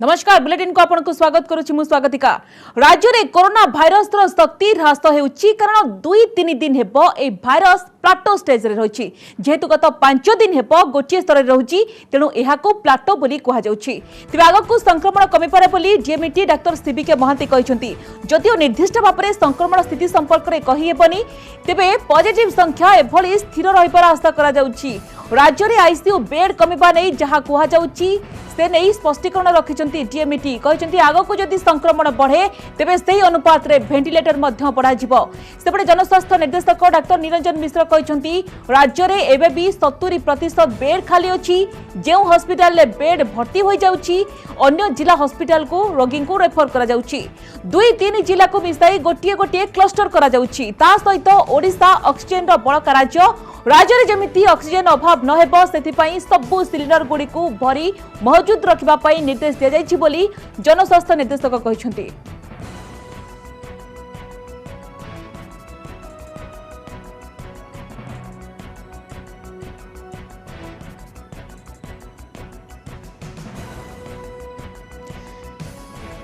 नमस्कार बुलेटिन को आपन को स्वागत करुछि मु स्वागतिका। राज्य रे कोरोना भाइरस रो शक्ति ह्रास हेउछि कारण 2-3 दिन हेबो ए भाइरस प्लाटो स्टेज रे रहिछि जेहेतु गत 5 दिन हेबो गोटिए स्तर रे रहुछि तेनु एहाको प्लाटो बोली कहा जाउछि। तिबे आगको संक्रमण कमी पारे बोली डीएमईटी डॉक्टर सीबीके महांती कहिसंती जदिओ निर्दिष्ट भाबरे संक्रमण स्थिति संपर्क रे कहि हेबनी तेबे पॉजिटिव संख्या एभली स्थिर रहिपर आशा करा जाउछि। राज्य रे आईसीयू बेड कमिबा नै जहा कहा जाउछि से नहीं स्पष्टीकरण रखिंट डीएमईटी कहते आग को जदि संक्रमण बढ़े तेबे से अनुपात रे वेंटिलेटर बढ़ा सेपटे जनस्वास्थ्य निर्देशक डाक्तर निरंजन मिश्र कहते राज्य में एवं भी 70% बेड खाली अच्छी जो हस्पिटाल बेड भर्ती हो जाउची अन्य जिला हस्पिटाल को रोगी को रेफर करा जाउची 2-3 जिला को मिसाई गोटे गोटे क्लस्टर करा जाउची ता सहित ओडिशा ऑक्सीजन रो बड़ कार्य राज्य में जमिति ऑक्सीजन अभाव न हेबो सेथिपई सबु सिलिंडर गुडी को भरी मौजूद रखिबा पई निर्देश दिया जायछि बोली जनस्वास्थ्य निर्देशक कहिसंती।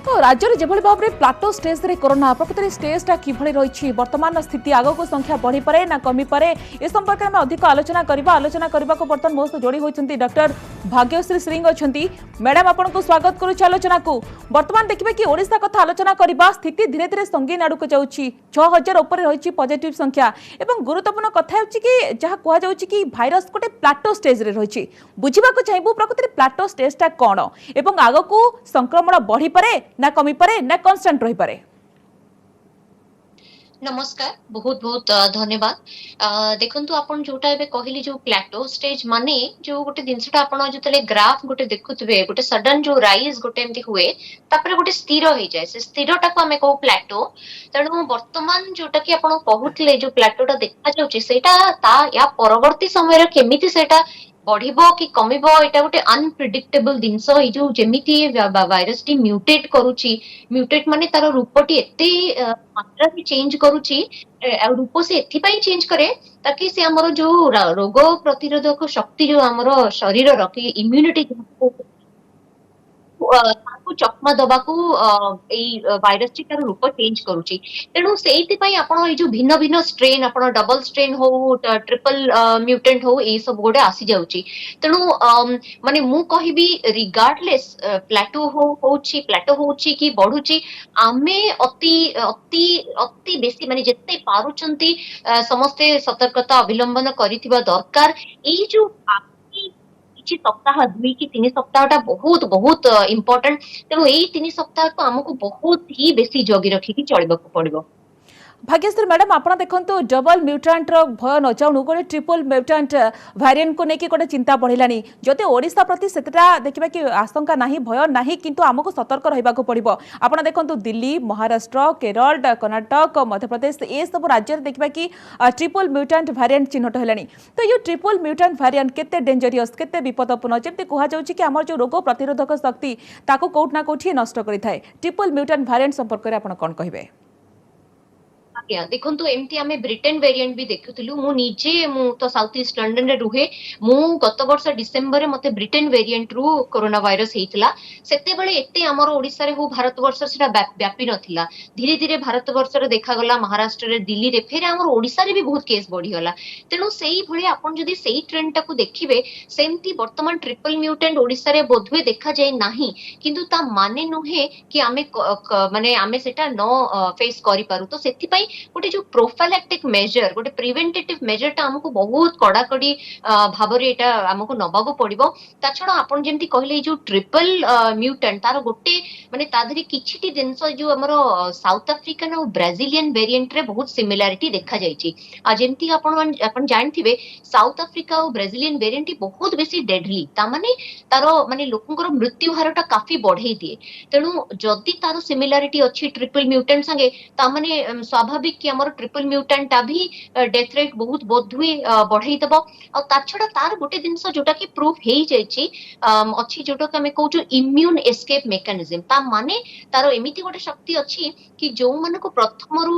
तो राज्य में जेभली भाव में प्लाटो स्टेज रे कोरोना प्रकृति स्टेजटा किभली रही वर्तमान स्थिति आगको संख्या बढ़ी पारे ना कमी पारे ए संपर्क में अधिक आलोचना करने को बर्तमान मोस्त जोड़ी होती डॉक्टर भाग्यश्री सिंह अच्छा मैडम आपन को स्वागत करुच्ची आलोचना को। बर्तमान देखिए कि ओडिशा कथा आलोचना करबा स्थिति धीरे धीरे संगीन आड़क जाउछि 6000 ऊपर रही पॉजिटिव संख्या एवं गुरुत्वपूर्ण कथा होछि कि जहाँ कहा जाउछि कि भाइरस गोटे प्लाटो स्टेज रे रही बुझा चाहिए प्रकृति प्लाटो स्टेजटा कौन एवं आगको संक्रमण बढ़ी पारे ना कमी पारे ना कांस्टेंट रही पारे। नमस्कार बहुत बहुत धन्यवाद। देखंतु आपण जोटा एबे कहली जो प्लाटो स्टेज माने जो गोटे जिनसटा आपण जतले ग्राफ गोटे देखुतबे गोटे सडन जो राइज गोटे एमती हुए तापर गोटे स्थिर हो जाए से स्थिरटा को हमें कहू प्लाटो। तेणु वर्तमान जोटा कि आपण कहूतले जो प्लाटोटा देखा जाउची सेटा ता या परवर्ती समय रे केमिति सेटा बढ़िबो कि कमिबो एटा गोटे अनप्रेडिक्टेबल जिनस ए जो जेमिति वायरस टी म्यूटेट करूची म्यूटेट माने तार रूपटी एते मात्रा में चेंज करूची रूप से एथि पई चेंज करे ताकि से हमरो जो रोग प्रतिरोधक शक्ति जो हमरो शरीर रखी इम्यूनिटी चकमा दबाकू भाइरस टी तार रूप चेंज करूची। तेणु सेइति पई आपण ए जो भिन्न भिन्न स्ट्रेन आपण डबल स्ट्रेन हो ट्रिपल म्यूटेंट हो ए सब गोटे आसी जाउची। तेणु माने मु कहिबी रिगार्डलेस प्लाटो होउची कि बढ़ुची आमे अति अति अति बेसी माने जत्ते पारुचंती समस्ते सतर्कता अवलंबन करिथिबा दरकार। ए जो सप्ताह 2 कि 3 सप्ताहटा बहुत बहुत इम्पोर्टेंट। तेणु यही 3 सप्ताह को आमको बहुत ही बेसी जगी रखिकी चलबाक पड़िबो। भाग्यश्री मैडम आपड़ देखो डबल म्यूटांट भय न जाऊँ गोटे ट्रिपल म्यूटांट भारिएंट को लेकिन गोटे चिंता बढ़लानी जदि ओडिशा प्रति सेटा देखा कि आशंका ना भय ना किंतु आमको सतर्क रहा पड़ो। आपड़ देखो दिल्ली महाराष्ट्र केरल कर्णाटक मध्यप्रदेश ये सब राज्य में देखा कि ट्रिपल म्यूटांट भारिएंट चिन्हट है। तो ये ट्रिपल म्यूटांट भारिएंट केते डेंजरियस केते विपदपूर्ण जमी कहुच्छी कि आम जो रोग प्रतिरोधक शक्ति ताको कौट ना कौटी नष्ट करें ट्रिपल म्यूटांट भारिएंट संपर्क में आप कौन कहे। देखो एमती आमे ब्रिटेन वेरिएंट भी देखुथिलु मु निजे मु तो साउथ ईस्ट लंडन रे रुहे मु गत वर्ष डिसेंबर रे मते ब्रिटेन वेरिएंट रु कोरोना वायरस हेइतिला सेते बेले एते हमर ओडिसा रे हो भारत वर्ष सेटा व्यापी नथिला धीरे धीरे भारत वर्ष रे देखा गला महाराष्ट्र रे दिल्ली रे फेर हमर ओडिसा रे भी बहुत केस बढ़ी गला। तेनु सेही भळे आपण जदी सेही ट्रेंड टाको देखिबे सेमती वर्तमान ट्रिपल म्यूटेंट ओडिसा रे बोधवे देखा जाय नाही किंतु ता माने नहे कि आमे माने आमे सेटा न फेस करि पारु। तो सेति पई गोटे जो प्रोफाइलैक्टिक मेजर गोटे प्रिवेंटेटिव मेजरटा हमको बहुत कड़ाकड़ी भाव हमको नबाक पड़ो। ता छड़ा आपन जेमती कहले जो ट्रिपल म्यूटेंट तार गोटे माने ता धरी किछिटी जिंस जो हमरो साउथ अफ्रीकन और ब्राजीलियन वेरिएंट रे बहुत सिमिलारिटी देखा जायछि। आ जेमती आपन जानथिबे साउथ अफ्रीका और ब्राजीलियन वेरिएंट बहुत बेसी डेडली ता माने तारो माने लोकंकर मृत्यु हारटा काफी बढ़ाई दिए। तेणु जदि तारो सिमिलारिटी अछि ट्रिपल म्यूटेंट संगे ता माने स्वाभाविक स्वाभाविक कि हमर ट्रिपल म्यूटेंट भी डेथ रेट बहुत बोध हुए बढ़ाई दबो आ ता छडा तार गोटे जिंस जोटा कि प्रूफ हे जायछि अछि जोटा कि हमें कहू इम्यून एस्केप मेकानिज्म ता माने तार एमिति गोटे शक्ति अछि कि जो मानको प्रथमरु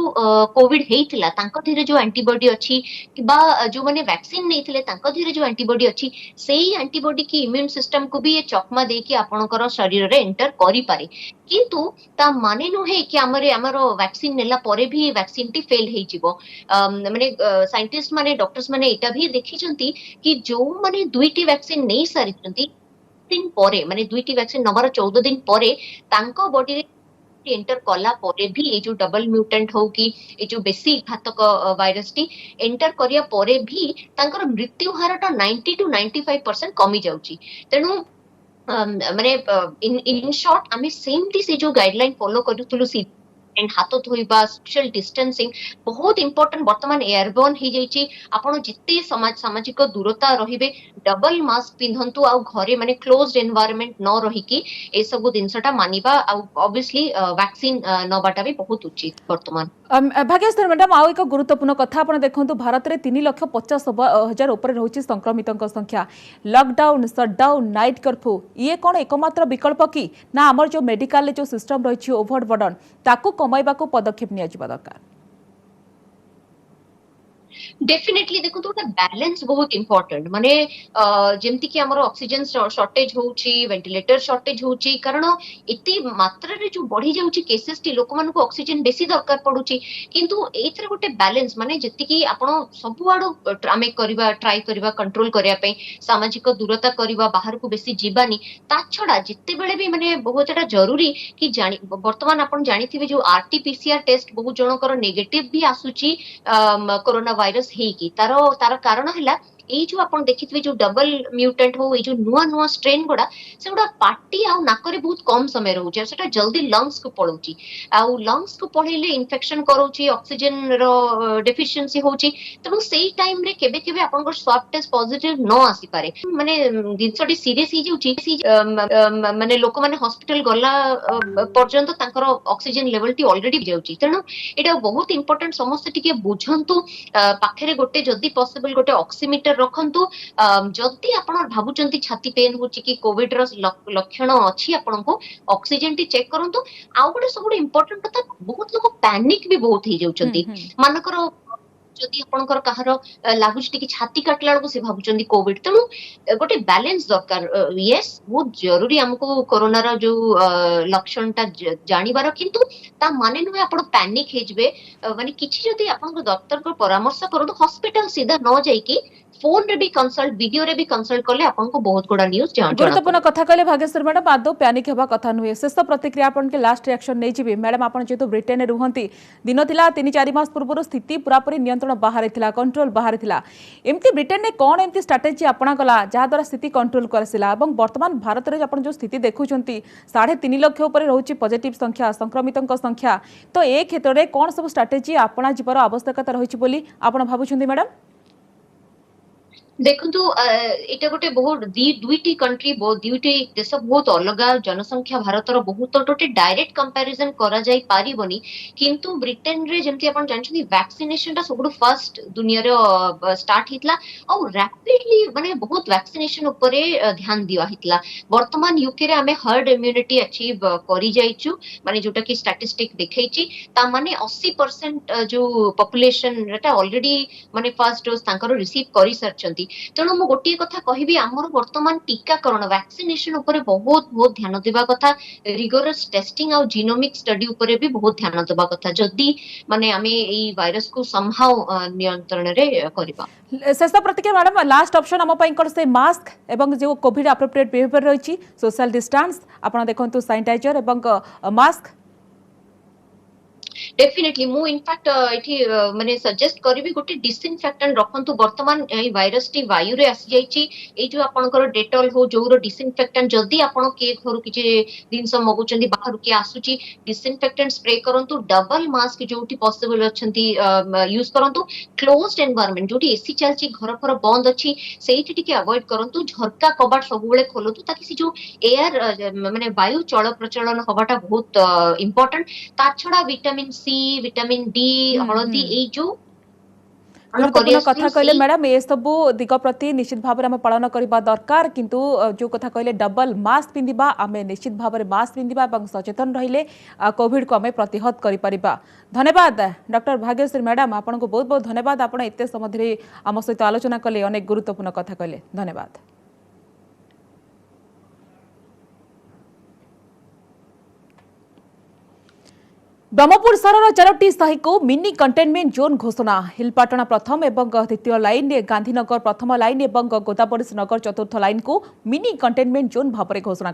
कोविड हेइतिला तांको धीरे जो एंटीबॉडी अछि किबा जो माने वैक्सीन नेइथिले तांको धीरे जो एंटीबॉडी अछि सेही एंटीबॉडी की इम्यून सिस्टम को भी ये चकमा दे कि आपनकर शरीर रे एंटर करि पारे किंतु ता माने नुहे कि हमरो वैक्सीन नेला परे भी वैक्सीन टी फेल हेइ जिवो माने साइंटिस्ट माने डॉक्टर्स माने एटा भी देखिचंती कि जो माने दुईटी वैक्सीन नै सारिचंती दिन परे माने दुईटी वैक्सीन नबर 14 दिन परे तांको बॉडी रे एंटर कला परे भी ए जो डबल म्यूटेंट हो कि ए जो बेसी घातक वायरस टी एंटर करिया परे भी तांकर मृत्यु हारटा 90 टू 95% कमी जाउची तेनु माने इन शॉर्ट आमे सेमती से जो गाइडलाइन फॉलो करूथुलु सी एंड हाथ धोइबा सोशल डिस्टेंसिंग बहुत इंपोर्टेंट वर्तमान एयरबोर्न ही जाइची आपण जिते सामाजिक दूरता रहिबे डबल मास्क पिंधंतु आ घरे माने क्लोज्ड एनवायरनमेंट न रही कि ए सब जिनसटा मानिबा आ ऑब्वियसली वैक्सीन नबाटा भी बहुत उचित वर्तमान भाग्यश्री मैडम आउ एक गुरुत्वपूर्ण कथा आपण देखंतु भारत रे 3,50,000 ऊपर रहुची संक्रमितों संख्या लॉकडाउन शटडाउन नाइट कर्फ्यू ये कौन एकमात्र विकल्प कि ना आमर जो मेडिकल जो सिस्टम रही ओभरबर्डन ताकू कमाइबा को पदक्षेप निया जिबा दरकार डेफिनेटली देखो तो बैलेंस बहुत इंपोर्टेंट माने जेमति कि हमर ऑक्सीजन शॉर्टेज होउची वेंटिलेटर शॉर्टेज होउची कारण इति मात्रा रे जो बढ़ी जाउची केसेस टी लोक मन को ऑक्सीजन बेसी दरकार पडुची किंतु एथरे गोटे बैलेंस माने जति कि आपण सब आडो आमे करबा ट्राई करबा कंट्रोल करिया पे सामाजिक दूरता करबा बाहर को बेसी जीवानी ता छडा जिते बेले भी माने बहुत एटा जरूरी कि जानि वर्तमान आपण जानिथिबे जो आरटीपीसीआर टेस्ट बहुत जनकर नेगेटिव भी आसुची कोरोना वायरस हेकी तार कारण है ये जो आपण देखिथिबे जो डबल म्यूटेंट हो ये जो नुआ नुआ स्ट्रेन गुडा से गुडा पार्टी आ नाकरे बहुत कम समय रहउची सेटा जल्दी लंग्स को पळउची आ लंग्स को पळेले इन्फेक्शन करउची ऑक्सीजन रो डेफिशिएंसी होची तब सेही टाइम रे केबे केबे आपण को स्वैब टेस्ट पॉजिटिव न आसी पारे माने दिनसटी सीरियस ही जाउची माने लोक माने हॉस्पिटल गला पर्यंत तांकर ऑक्सीजन लेवल टी ऑलरेडी जाउची तेनु एटा बहुत इंपोर्टेंट समस्त टिके बुझंतु पाखरे गोटे जदी पॉसिबल गोटे ऑक्सीमीटर रखंतु जदी आपण भाबुचंती छाती पेन होची कि कोविड रो लक्षण अछि आपण को ऑक्सीजन टी चेक करंतु आ गोटे सब इंपोर्टेंट कथा बहुत लोग पैनिक भी बहुत ही जाउचंती मानकर जदि आपनकर कहार लागुच टिके छाती काटला बेलको से भाबुचंदी कोविड तेनु गोटे बैलेंस दरकार यस बहुत जरूरी हमको कोरोना रो जो लक्षणटा जानिबार किंतु ता माने नुहे आपण पैनिक हे जबे माने किछि जदि आपनको डॉक्टर को परामर्श करदो हॉस्पिटल सीधा न जाई कि फोन रे भी कंसल्ट वीडियो रे भी कंसल्ट करले आपनको बहुत गोडा न्यूज़ जान गुरुत्वपूर्ण कथा कहले भाग्यश्री मैडम आदो पैनिक हेबा कथा नुहे शेष प्रतिक्रिया आपन के लास्ट रिएक्शन नै जिबे मैडम आपन जेतो ब्रिटेन रे रुहंती दिन थिला 3-4 मास पूर्व स्थिति पूरा पूरी नियंत्रण बाहर थिला कंट्रोल बाहर थिला एमती ब्रिटेन ने कोन एमती स्ट्रेटजी अपना गला जहा द्वारा स्थिति कंट्रोल करसिला एवं वर्तमान भारत रे आपन जो स्थिति देखुचंती 3.5 लाख ऊपर रहउची पॉजिटिव संख्या संक्रमितों संख्या तो ए क्षेत्र रे कोन सब स्ट्रेटजी अपना जीवर आवश्यकता रहिची बोली आपन भाबुचंती मैडम देखु एटा गोटे बहुत दुईटी कंट्री दुईटी देश बहुत अलग जनसंख्या भारतर बहुत गोटे डायरेक्ट कंपैरिजन करा जाई पारिबनी किंतु ब्रिटेन रे जेमति आपण जानछथि वैक्सीनेशन ता सबडु फर्स्ट दुनिया रे स्टार्ट हितला और रैपिडली माने बहुत वैक्सीनेशन ऊपर ध्यान दिया हितला वर्तमान यूके रे हमें हर्ड इम्यूनिटी अचीव करी जाइछु माने जोटा कि स्टैटिस्टिक देखैछि ता माने 80% जो पॉपुलेशन रेटा ऑलरेडी माने फर्स्ट डोज तांकर रिसीव करि सरचंती तेणु मु गोटे कथा कहबी आमर वर्तमान टीकाकरण वैक्सीनेशन ऊपर बहुत बहुत ध्यान देबा कथा रिगोरस टेस्टिंग और जीनोमिक स्टडी ऊपर भी बहुत ध्यान देबा कथा जदी माने हमें एई वायरस को संभाव नियंत्रण रे करबा शेष प्रतिक्रिया मैडम लास्ट ऑप्शन हम पई कोन से मास्क एवं जो कोविड एप्रोप्रिएट बिहेवियर रहिची सोशल डिस्टेंस आपण देखंतु सैनिटाइजर एवं मास्क डेफिनेटली मु इनफैक्ट एठी माने सजेस्ट करबी गोटे डिसइनफेक्टेंट रखंतु वर्तमान ए वायरस टी वायु रे आसी जाईची ए जो आपनकर डेटॉल हो जोरो डिसइनफेक्टेंट जदी आपण के घर किचे दिन सब मगुचंदी बाहर के आसुची डिसइनफेक्टेंट स्प्रे करंतु डबल मास्क जोटी पॉसिबल अछंती यूज करंतु क्लोज्ड एनवायरनमेंट जोटी एसी चलची घर पर बंद अछि सेठी टिके अवॉइड करंतु झरका कबाट सब बेले खोलंतु ताकि से जो एयर माने वायु चल प्रचलन हवाटा बहुत इंपोर्टेंट ता छडा विटामिन सी विटामिन डी हलदी ए जो गुरुत्वपूर्ण कथा कहले मैडम ये सब दिग प्रति निश्चित भाव में पालन करने दरकार किंतु जो कथा कहले डबल मास्क पिंधिबा आमे निश्चित भाव में मास्क पिंधिबा और सचेतन रहिले कोविड को आमे प्रतिहत करि परिबा। धन्यवाद डॉक्टर भाग्यश्री मैडम आपन को बहुत बहुत धन्यवाद आपण एते समय आम सहित आलोचना कले अनेक गुरुत्वपूर्ण कथा कहले धन्यवाद। ब्रह्मपुर सहर चारोटी साही को मिनी कंटेनमेंट जोन घोषणा हिलपाटना प्रथम एवं द्वितीय लाइन गांधीनगर प्रथम लाइन एवं गोदावरी नगर चतुर्थ लाइन को मिनी कंटेनमेंट जोन भाव में घोषणा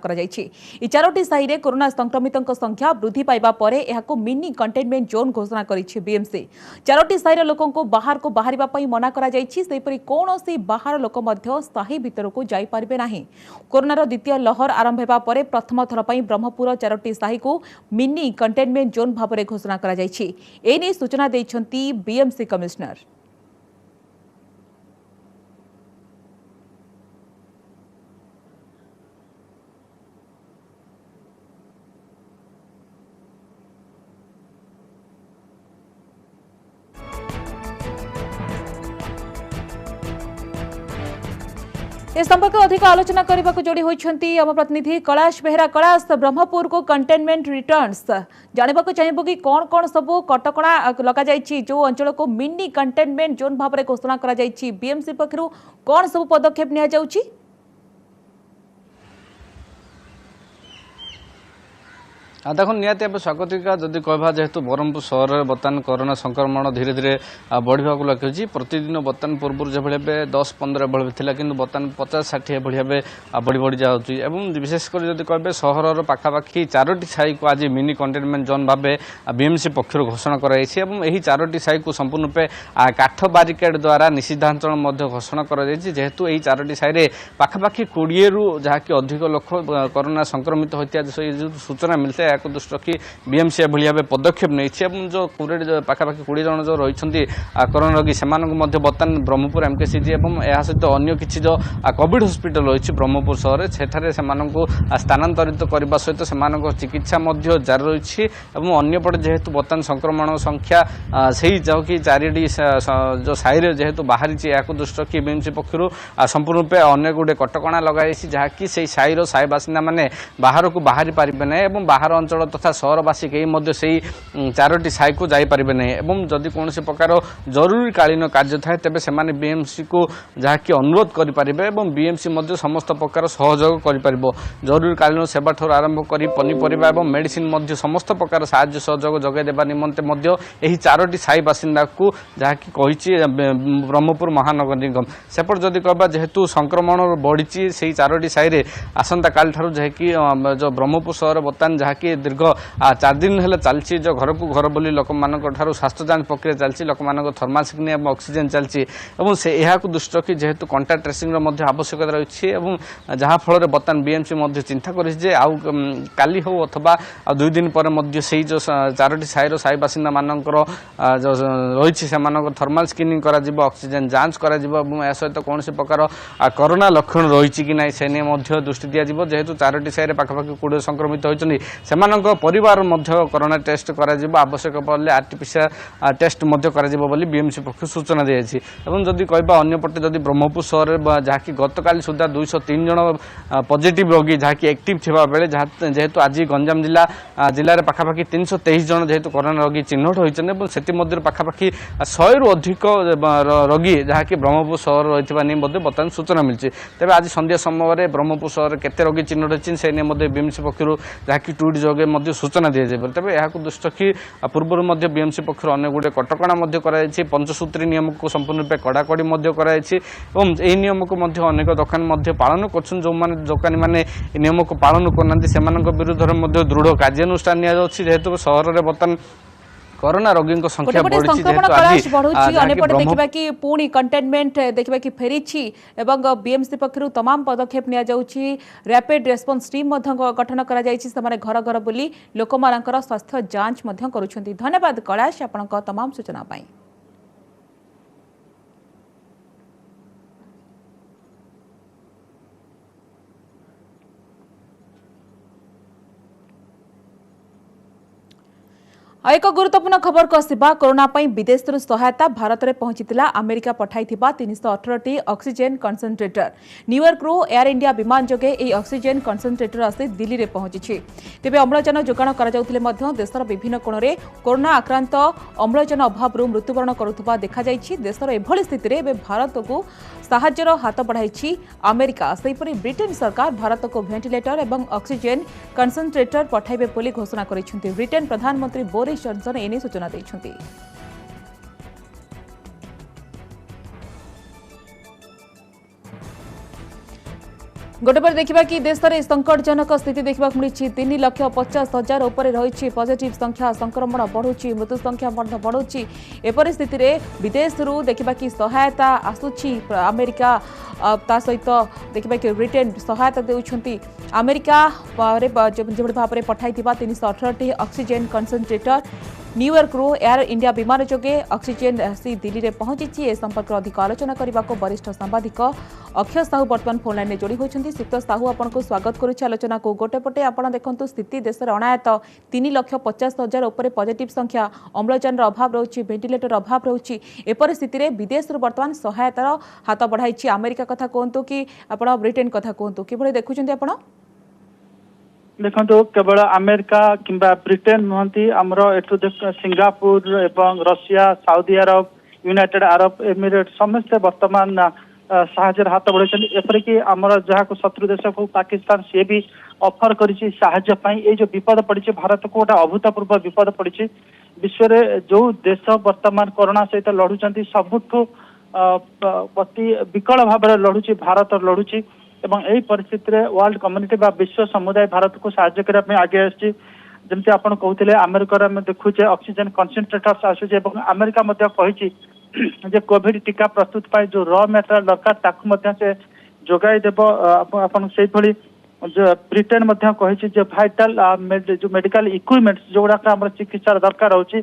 चारोटी साही रे कोरोना संक्रमितों संख्या वृद्धि पाइबा परे एहाको मिनी कंटेनमेंट जोन घोषणा करिछि बीएमसी। चारोटी साही लोकों को बाहर को बाहरिबा पई मना करा जाइछि सेपरि कोनोसी बाहर लोक मध्य साही भीतर को जाई पारिबे नाही। कोरोनार द्वितीय लहर आरंभ हेबा परे प्रथम थर पई ब्रह्मपुर चारोटी साही को मिनी कंटेनमेंट जोन भाव में घोषणा करा जाइछि। एने सूचना दैछंती बीएमसी कमिश्नर। ए संपर्क अधिक आलोचना करने को जोड़ी होती आम प्रतिनिधि कैलाश बेहरा। कैलाश ब्रह्मपुर को कंटेनमेंट रिटर्न्स जानवा चाहिए कि कौन कौन सब कटकणा लग जाइए जो अंचल को मिनी कंटेनमेंट जोन भाव में घोषणा करा जाइए बीएमसी पक्षरु कौन सब पदक्षेप निया जाउछि? देखो निहाती भाव स्वागतिका जदि कहवा जेहेतु ब्रह्मपुर सहर में बर्तमान कोरोना संक्रमण धीरे धीरे बढ़ा लगे प्रतिदिन बर्तमान पूर्व जो भाई 10-15 भाई था कि बर्तमान 50-60 भाई बढ़ी बढ़ी जाऊँगी और विशेषकर जब कहे सहर पाखापाखि 4टी साई को आज मिनी कंटेनमेंट जोन भाव बीएमसी पक्षर घोषणा कर चारोटी साई को संपूर्ण रूपे काठ बारिकेड द्वारा निषिद्धांचल घोषणा कर जेहेतु यही 4टी साई पाखापाखि 20 रु जहाँकि अधिक लोक कोरोना संक्रमित होता सूचना मिलता है या दृष्टि रखी बीएमसी एभली भाव पदक्षेप नहीं जो पाखापाखि 20 जन जो रही कोरोना रोगी से बर्तमान ब्रह्मपुर एमकेसीजी और यह सहित अन्य किसी जो कोविड हॉस्पिटल रही ब्रह्मपुर सहर सेठारे स्थानांतरित करने सहित से चिकित्सा जारी रही और अंपटे जेहेतु बर्तमान संक्रमण संख्या से जो कि 4टी जो साई जेहेतु बाहरी या दृष्टि रखी बीएमसी पक्षर संपूर्ण रूपे अनेक गुड़े कटकणा लगाई जहाँकि से साईर साई बासिंदा मैंने बाहर को बाहरी पारे ना और बाहर अंचल तथा सहरवासी कहीं से 4टी साई को जापारे ना और जदि कौन प्रकार जरूरीकालीन कार्य थाए तेज से बीएमसी को जहाँकि अनुरोध करें और बीएमसी समस्त प्रकार सहयोग कर जरूरीकालीन सेवा ठूर आरंभ कर पनीपरिया और मेडिसिन समस्त प्रकार साहाय्य सहयोग जगह देवा निमंते यही 4टी साई बासिंदा को जहाँकि ब्रह्मपुर महानगर निगम सेपट जदि कहवा जेहेतु संक्रमण बढ़ी से 4टी साई आसंता काल ठारू जहाँकि जो ब्रह्मपुर सहर बर्तमान जहाँकि दीर्घ 4 दिन है चलती जो घर को घर बोली लोक स्वास्थ्य जांच प्रक्रिया चलती लोक थर्माल स्क्रिनिंग और ऑक्सीजन चलती से यह दृष्टि रखी जेहेतु कंटाक्ट ट्रेसिंग आवश्यकता रही है जहाँफल बर्तमान बीएमसी चिंता कर काली हो अथवा 2 दिन पर से जो 4टी साईर साई बासिंदा मानकर जो रही से थर्माल स्क्रिनिंग करा ऑक्सीजन जांच करा सहित कौन प्रकार कोरोना लक्षण रही कि ना से दृष्टि दिज्व जेहेतु 4टी साई पाखापाखि 20 संक्रमित होती से परिवार कोरोना टेस्ट करा आवश्यक पड़े आरटीपीसीआर टेस्ट कर बीएमसी पक्ष सूचना दी जाए जदि कहवा अंपटे जदि ब्रह्मपुर सहर जहाँकि गतकाली सुधा 203 जन पॉजिटिव रोगी जहाँकि एक्टिव थिबा बेले जेहेतु आज गंजाम जिले में पाखापाखि 323 जन जेहेतु कोरोना रोगी चिन्हट होती से पाखापाखि 100 रु अधिक रोगी जहाँकि ब्रह्मपुर सहर रही बर्तमान सूचना मिली तेज आज संध्या समय ब्रह्मपुर सहर केते रोगी चिन्हट होती से बीएमसी पक्षर जहाँकि ट्वीट जोगे सूचना दी जाए तेज यह दृष्टि रखी पूर्व बीएमसी पक्ष अनेक गुड़े कटकणा पंचसूत्री नियम को संपूर्ण रूपे कड़ाकड़ी यही नियम को अनेक दुकान पालन कर जो दोकानी मैंने नियम को पालन करना से विरुद्ध में दृढ़ कार्यानुष्ठान जेहेतु सहर में बर्तमान कोरोना रोगी संख्या देखा कि पुणी कंटेनमेंट देखा कि फेरी बीएमसी पक्षर तमाम पदक्षेप नि रैपिड रेस्पॉन्स टीम गठन कर घर घर बुली लोक स्वास्थ्य जांच करुछंती। धन्यवाद कैलाश आपण तमाम सूचना पाई। एक गुरुत्वपूर्ण खबर को आसिबा कोरोना पई विदेश सहायता भारत में पहुंचीला अमेरिका पठाई 318 ऑक्सीजन कंसंट्रेटर न्यूयॉर्क रू एयर इंडिया विमान जोगे এই ऑक्सीजन कंसंट्रेटर आसी दिल्ली में पहुंची तेबे अम्लजान जोगाण कर देशर विभिन्न कोण में कोरोना आक्रांत अम्लजान अभाव मृत्युवरण करुवा देखा देशर एभली स्थिति में भारत को साहाय्यर हाथ बढ़ाई अमेरिका सेहीपरि ब्रिटेन सरकार भारत को वेंटिलेटर और ऑक्सीजन कंसंट्रेटर पठाइबे बोली घोषणा करिसेंति ब्रिटेन प्रधानमंत्री बोरिस जॉनसन एने सूचना दैछन्ति। गोटे पर देखा कि देश में संकटजनक स्थिति देखा मिली 3,50,000 उपर रही पॉजिटिव संख्या संक्रमण बढ़ुची मृत्यु संख्या बढ़ुची एपरी स्थिति में विदेश देखा कि सहायता आसुची अमेरिका ता सहित देखा कि ब्रिटेन सहायता देउछंती अमेरिका जो भाव में पठाई 318 ऑक्सीजन कंसंट्रेटर न्यूयॉर्क रू एयर इंडिया विमान जोगे ऑक्सीजन आसी दिल्ली में पहुंची ए संपर्क अधिक आलोचना करने को वरिष्ठ सांबादिक अक्षय साहू बर्तमान फोन लाइन में जोड़ी होती सिक्त साहू आपको स्वागत करुच्ची आलोचना को गोटेपटे आप देखते स्थिति देश में अनायत 3,50,000 उपर पॉजिटिव संख्या अम्लजान अभाव रही वेंटिलेटर अभाव रही एपरी स्थिति में विदेश बर्तमान सहायतार हाथ बढ़ाई अमेरिका कथा कहतु कि आप ब्रिटेन कथा कहतु कि देखुं आप देखो केवल अमेरिका किंबा ब्रिटेन नुहति आमर एठू सिंगापुर एवं Russia Saudi Arab United Arab Emirate समस्ते वर्तमान साहाय्य हाथ बढ़ाई एपरिक आमर जहाँ को शत्रु देश को पाकिस्तान सी भी ऑफर करिछि साहाय्य पाई ए जो विपद पड़ी भारत को गोटे अभूतपूर्व विपद पड़ी विश्व में जो देश वर्तमान कोरोना सहित लड़ुंट सबुठू अति विकल भाव लड़ुची भारत लड़ुची एवं यही परिस्थिति में वर्ल्ड कम्युनिटी बा विश्व समुदाय भारत को साहाय्य करने आगे आसी जमती आप कहते अमेरिका देखुचे ऑक्सीजन कंसंट्रेटर्स आसूचे अमेरिका कही कोविड टीका प्रस्तुत पाई जो रॉ मटेरियल दरकार से जोगाई देव आपन से ब्रिटेन कही भाइटाल जो मेडिकल इक्विपमेंट्स जो गुड़ाक आम चिकित्सार दरकार होची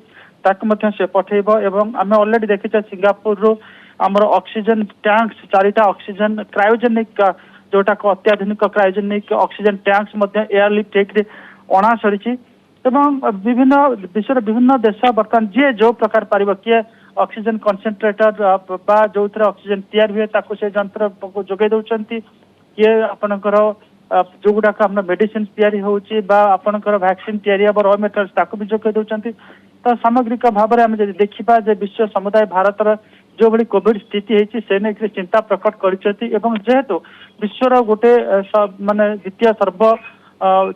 से पठेब एवं आम ऑलरेडी देखीचे सिंगापुर रू आमर ऑक्सीजन टैंक्स 4टा ऑक्सीजन क्रायोजेनिक जोटा को अत्याधुनिक क्रायोजेनिक ऑक्सीजन टैंक्स एयरलिफ्ट एक अणा सरी विभिन्न विश्व विभिन्न देश बर्तमान जी जो प्रकार पार किए ऑक्सीजन कंसंट्रेटर बा जो ऑक्सीजन तैयार हुए से जंत्र जोगे दौरान किए आपणकर जो गुड़ाक आम मेडिसिन तैयारी होची बा आपणकर वैक्सीन तैयारी हम रॉ मटेरियल्स भी जोगे दौरान तो सामग्रिक भाव में आम देखा विश्व समुदाय भारत जो भली कोविड स्थिति है से नहीं चिंता प्रकट करेतु विश्वर गोटे माने द्वितीय सर्व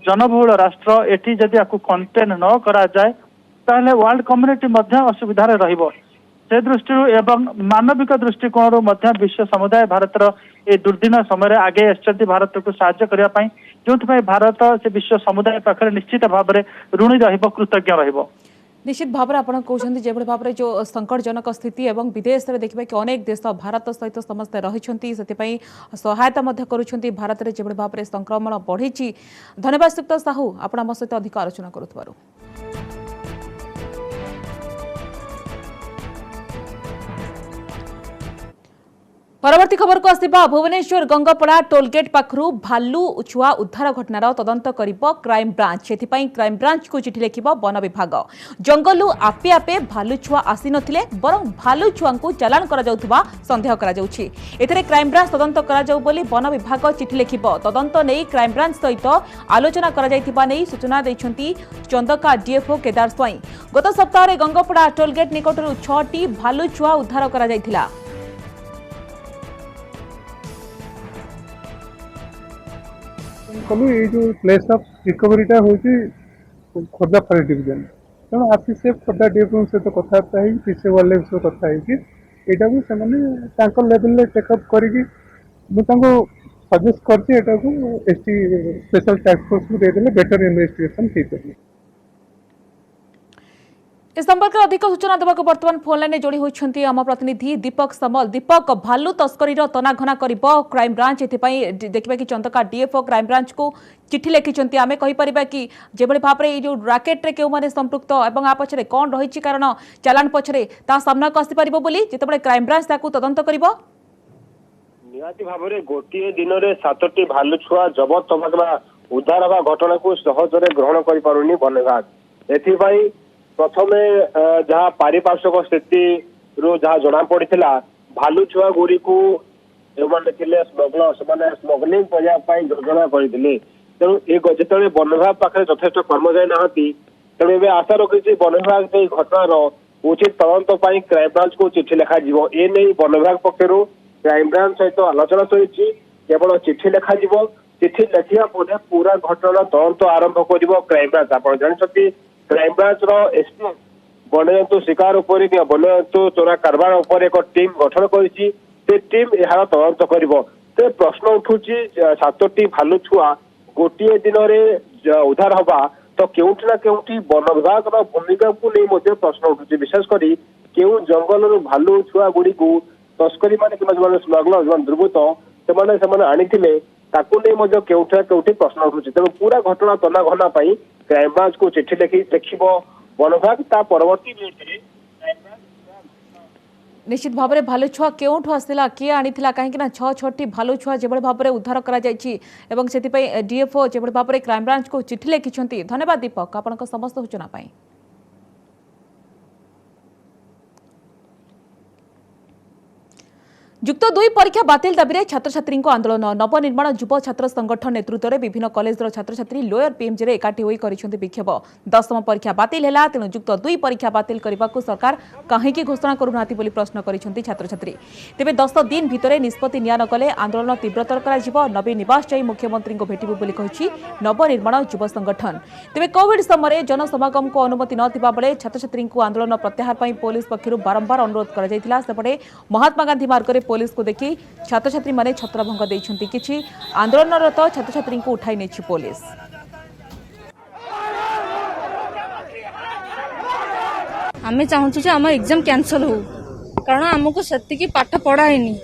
जनबहुल राष्ट्र एटी जदि आपको कंटेन न करा जाए ताहले वर्ल्ड कम्युनिटी असुविधा रहिबो से दृष्टि एवं मानविक दृष्टिकोण विश्व समुदाय भारत ए दुर्दिन समय आगे आसछन्ति भारत को साहाय्य करने जो भारत से विश्व समुदाय पाखे निश्चित भाव में ऋणी रहिबो कृतज्ञ रहिबो निश्चित भाव में आप कहते जो भाव में जो संकटजनक स्थिति एवं विदेश में देखा कि अनेक देश भारत सहित समस्ते रही सहायता करुँच भारत में जो भाव में संक्रमण बढ़ी धन्यवाद सिक्त साहू आप सहित अधिक आलोचना करुथिबारु। परवर्ती खबर को आसिबा भुवनेश्वर गंगपड़ा टोलगेट पाखरु भालू छुआ उद्धार घटनार तदंत करिबो क्राइम ब्रांच एथिपाई क्राइम ब्रांच को चिठी लिखिबो वन विभाग जंगलु आपे आपे भालू छुआ आसी नथिले बरं भालू छुआ को चालान करा जाउथबा संदेह करा जाउछि एथिरे क्राइम ब्रांच तदंत करा जाउ बोली वन विभाग चिठी लिखिबो तदंत नै क्राइम ब्रांच सहित आलोचना करा जाइथिबा नै सूचना दैछन्ती चंदका डीएफओ केदार स्वाई गत सप्ताह रे गंगपड़ा टोलगेट निकटरु 6टी भालू छुआ उद्धार करा जाइथिला कलु ये जो प्लेस ऑफ रिकवरीटा हूँ खोर्धा फॉरेस्ट डिविजन तेणु आसी से खोर्धा डीएफओ सहित कथबार्ता है पीसी वाले सहित कथा है लेवल चेकअप करी सजेस्ट कर एसटी स्पेशल टास्क फोर्स को देदेले बेटर इन्वेस्टिगेशन हो पारे। इस संपर्क में अधिक सूचना देवाक बर्तमान फोन लाइन जोड़ी होती आम प्रतिनिधि दीपक समल। दीपक भालू तस्करी तनाघना कर क्राइम ब्रांच एथिपाई देखिबा कि चंदका डीएफओ क्राइम ब्रांच को चिठी लिखिं आम कहीपर कि जो भाव में जो राकेट रे के संपृक्त और आ पछरे कौन रही कारण चालान पछरे ता सामना को आसी पारिबो बोली जेतेबेले क्राइम ब्रांच ताकू तदंत करिबो निहाती भाव में गोटे दिन में 7टी भालू छुआ जबत हवा उद्धार हवा घटना को सहजरे ग्रहण कर पारुनी वन विभाग एथिपाई प्रथमे जहाँ पारिपार्श्विक स्थिति रू जहाँ जना पड़ा भालू छुआ गुड़ी को स्मगलर से स्मगलिंग करने योजना करते तेणु ये वन विभाग पाखे यथेष कर्मचारी ना तेणु ए आशा रखी वन विभाग घटनार उचित तदंत क्राइम ब्रांच को चिठी लिखा ए नहीं वन विभाग पक्षर क्राइम ब्रांच सहित आलोचना चलती केवल चिठी लिखा चिठी लिखा पर पूरा घटनार तदंत आरंभ कर क्राइम ब्रांच आप जानते क्राइम ब्रांच एसपी वन्यजंतु शिकार उपर वन्यजंतु चोरा कारबार उपर एक टीम गठन करी टीम यार तदंत कर प्रश्न उठुची 7टी भालू छुआ गोटे दिन में उद्धार हवा तो केउठी ना केउठी वन विभाग भूमिका को नहीं प्रश्न उठुची विशेषकर केउ जंगल भालू छुआ गुड़ी को तस्करी मान कि स्मगलर जो दुर्बृत्त से आनी केउठी ना केउठी प्रश्न उठुची तेणु पूरा घटना तनाघना क्राइम ब्रांच को चिठी लिखिब वन विभाग ता परवर्ती मुहूर्त निश्चित भाव में भालू छुआ केउठु आसला किए आनी कहीं 6-6टी भालू छुआ जो भाव में उद्धार कर डीएफओ जो भाव में क्राइम ब्रांच को चिठी लिखिं। धन्यवाद दीपक आपण समस्त सूचना। युक्त 2 परीक्षा बातिल दाबी में छात्र छात्री आंदोलन नवनिर्माण युव छात्र संगठन नेतृत्व में विभिन्न कॉलेजर छात्र छात्री लोयर पीएमजी रे एकाठी होई करिसेंति विक्षोभ। 10म परीक्षा बातिल हैला तेणु युक्त 2 परीक्षा बातिल करने को सरकार कहीं घोषणा करूनाती बोली प्रश्न करिसेंति छात्र छात्री। तेबे 10 दिन भितर निष्पत्ति निया नकले आंदोलन तीव्रतर करा नवीन निवास जाई मुख्यमंत्री को भेटिबु बोली कहिछि नवनिर्माण युव संगठन। तेबे कोविड समय जनसमागम को अनुमति नथिबा बेले छात्र छात्री आंदोलन प्रत्याहार पई पुलिस पक्षरु बारंबार अनुरोध करा जायतिला। सेपटे महात्मा गांधी मार्ग में पुलिस को देखी छात्र छात्री माने छत्रभंग देइछंती किछि आंदोलनरत छात्र छात्री को उठाई नेछि पुलिस। आमे चाहूछु जे हम एग्जाम कैंसिल हो कारण हमको सेति पाठ पढ़ाएनी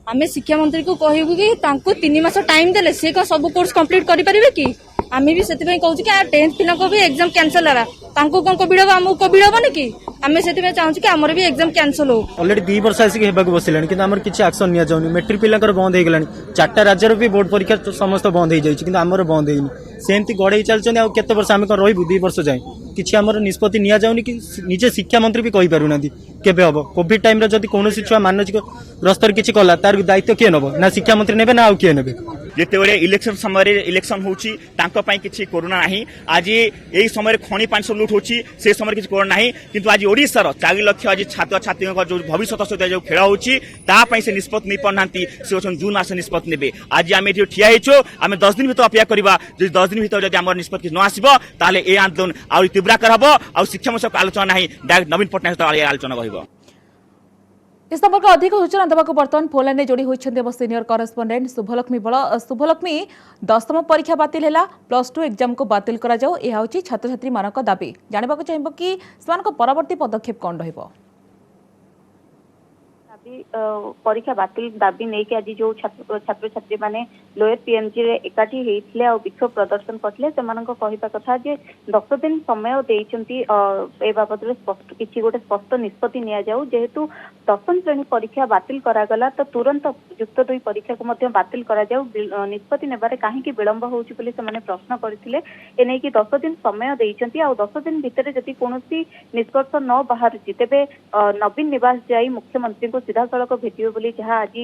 आमे शिक्षा मंत्री को कहबू कि तांको 3 मास टाइम देले से को सब कोर्स कंप्लीट करि परिबे कि आमे भी सेति पई कहू कि 10th पिला को भी एग्जाम कैंसिल हला तांको कोन कोविड हो हमको कोविड होबनी कि आमे सेति पई चाहू कि हमर भी एग्जाम कैंसिल हो। ऑलरेडी 2 वर्ष आसी हेबाक बसिलानी कि हमर किछि एक्शन निया जाउनी मैट्रिक पिलाकर बंद हे गेलानी 4टा राज्यर भी बोर्ड परीक्षा समस्त बंद हे जाइछि किंतु हमर बंद हेनी सेमती गड़े चलछन आ केते वर्ष आमे कोन रहिबु 2 वर्ष जाय किछि हमर निष्पत्ति निया जाउनी कि निजे शिक्षा मंत्री भी कहि पारुनांती केबे हबो कोविड टाइम रे जदी कोनोसी छुआ मानसिक ग्रस्तर किछि कला तार दायित्व के नबो ना शिक्षा मंत्री नेबे ना आ के नेबे जेते बेले इलेक्शन समय इलेक्शन होची तांको पई किछि कोरोना नाही आज एई समय खणी 500 लूट होची से समय किछि कोरोना नाही किंतु आज ओडिसा रो 4 लाख आज छात्र छात्री जो भविष्य सहित जो खेल होची ता पई से निष्पत्ति नै पनांती से ओछन जून मास निष्पत्ति नेबे आज आमे एठी ठिया हेचो आमे 10 दिन भीतर अपेक्षा करबा जे 10 दिन भीतर जदि हमर निष्पत्ति न आसीबो ताले ए आंदोलन आ तीव्र करबो आ शिक्षा मंत्री आलोचना नाही डायरेक्ट नवीन पटनायक आलोचना होइबो। इस संपर्क अधिक सूचना देवाक बर्तमान फोन लाइन जोड़ी होइछन्ते अब सीनियर करेस्पोंडेंट शुभलक्ष्मी बळ। शुभलक्ष्मी 10तम परीक्षा बातिल हैला +2 एग्जाम को बातिल करा जाओ ए होछि छात्र छात्री मानक दाबी जानिबाक चाहिबो कि समान परवर्ती पदक्षेप कोन रहइबो। परीक्षा बातिल दाबी नहीं कि आज जो छात्र छात्री माने लोयर पीएमजी रे एकाठी हेइथिले आ विक्षोभ प्रदर्शन करथिले सेमानक कहिबा कथा जे 10 दिन समय देइचंती ए बाबत रे स्पष्ट किछि गोटे स्पष्ट निष्पत्ति निया जाऊ जेहेतु 10म श्रेणी परीक्षा बातिल करा गला तो तुरंत युक्त 2 परीक्षा को मध्ये बातिल करा जाऊ निष्पत्ति नेबारे काहे कि विलंब होउछि बोली सेमाने प्रश्न करथिले ए नै कि 10 दिन समय देइचंती आ 10 दिन भितरे जति कोनोसी निष्कर्ष न बाहरछि तेबे नवीन निवास जाई मुख्यमंत्री को सीधासलख भेटियो बोली जहाँ आज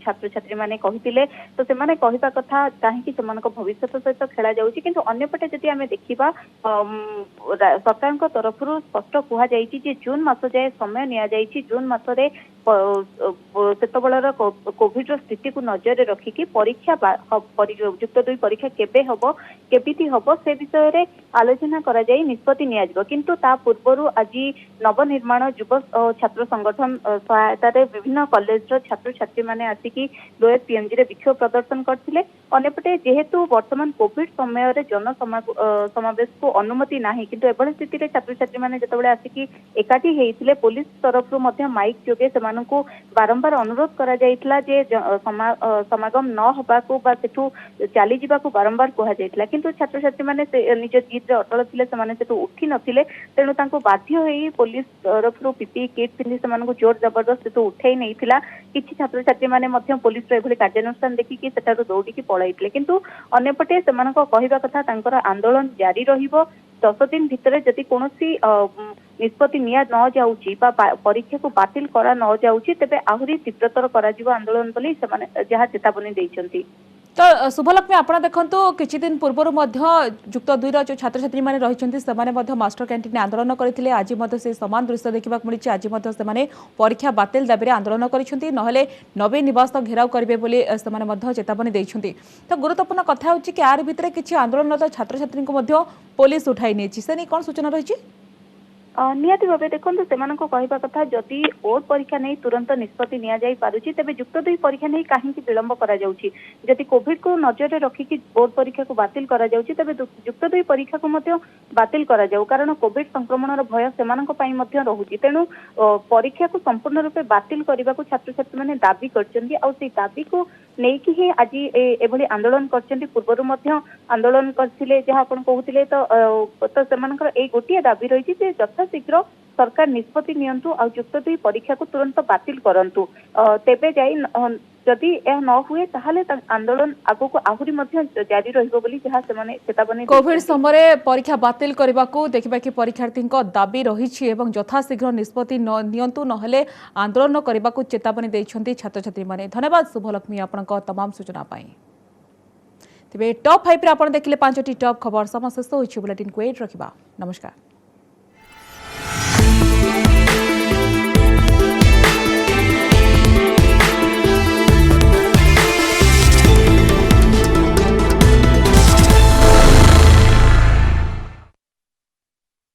छात्र छात्री माने कहिथिले तो सेमाने कहिबा कथा काहे सेमानक भविष्य सहित खेला जाउछि किंतु अन्यपटे जदि आमे देखिबा सरकारक तरफरु स्पष्ट कुहा जाइछि जे जून मास जाय समय निया जाइछि जून मास रे सेतबेलर कोविड स्थिति को नजर रखिकी परीक्षा युक्त 2 परीक्षा केबे हबो केबिति हबो से विषय रे आलोचना करा जाई निष्पत्ति निया जबो किंतु ता पूर्वरु आज नवनिर्माण युव छात्र संगठन सहायता रे विभिन्न कॉलेज छात्र छात्री माने आसिकी लोयर पीएमजी रे विक्षोभ प्रदर्शन करथिले। अन्यपटे जेहेतु वर्तमान कोविड समय रे जन समावेश को अनुमति नाही किंतु एभଳି स्थिति रे छात्र छात्री माने जतबेले आसिकी एकाठी हेइथिले पुलिस तरफ रु मध्ये माइक जोगे सेमानकु बारंबार अनुरोध करा जाइतला जे समागम न होबा को बा सेठु चाली जिबा को बारंबार कहा जाइतला किंतु छात्र छात्री माने निज जीत रे अटल थिले सेमाने सेठु उठी नथिले तेणु तांको बाध्य होई पुलिस तरफ रु पीपी किट पिन्ही सेमानकु जोर जबरदस्त उठाई नहीं किछि छात्र छात्री माने मध्य पुलिस रो एभली कार्यानुष्ठान देखिकी सेठारु दौड़िकी पळाइतले किंतु अन्यपटे सेमानक कहिबा कथा तांकर आंदोलन जारी रहिबो 10 दिन भितर जदि कोनोसी निष्पत्ति निया न जाउची बा परीक्षा को बातिल करा न जाउची तेबे आहुरी तीव्रतर करा जीव आंदोलन बोली सेमाने जहा चेतावनी दैछंती। तो शुभलक्ष्मी आपड़ देखो किछि दिन पूर्व युक्त 2 जो छात्र छात्री मैंने रही मास्टर कैंटीन आंदोलन करते आज से सामान दृश्य देखा मिली आज से परीक्षा बातिल दाबी आंदोलन करते नवीन निवास घेराव करेंगे चेतावनी देते। तो गुरुत्वपूर्ण कथा कि यार भितर किसी आंदोलनरत छात्र छात्री को पुलिस उठाई नहीं से नहीं कौन सूचना रही? निहाती भावे देखो सेमानक कहवा कथा जदि बोर्ड परीक्षा नहीं तुरंत निष्पत्ति निया जाई पारुची तेबे युक्त 2 परीक्षा नहीं कहीं विलंब करा जाउची जदि कोविड को नजर रखिकी बोर्ड परीक्षा को बातिल करा जाउची तेबे युक्त 2 परीक्षा को मध्य बातिल करा जाउ कारण कोविड संक्रमण भय सेमानक पई मध्य रहुची तेणु परीक्षा को संपूर्ण रूपे बातिल करने को छात्र छात्री माने दाबी करछन्ती आ से दाबी को नेकी ही आज एभली आंदोलन करछन्ती पूर्वरु मध्य आंदोलन करथिले जहा आपण कहउथिले तो सेमानकर ए गोटिए दाबी रहिछि जे शीघ्र सरकार निष्पत्ति नियंतु आ युक्त 2 परीक्षा को तुरंत बातिल करंतु तेबे जाई जदि यह न हुए ताहले आंदोलन आगो को आहुरी मध्य जारी रहिबो बोली जहा सेमाने चेतावनी कोविड समय परीक्षा बातिल करने को देखा कि परीक्षार्थी दाबी रही एवं यथाशीघ्र निष्पत्ति नियंतु नहले आंदोलन करने को चेतावनी देइछन्ती छात्र छात्री माने। धन्यवाद शुभलक्ष्मी आपनका तमाम सूचना पाई। तेबे टॉप 5 रे आपण देखिले 5टी टॉप खबर समस्त शेष होइछि बुलेटिन को एड रखिबा। नमस्कार।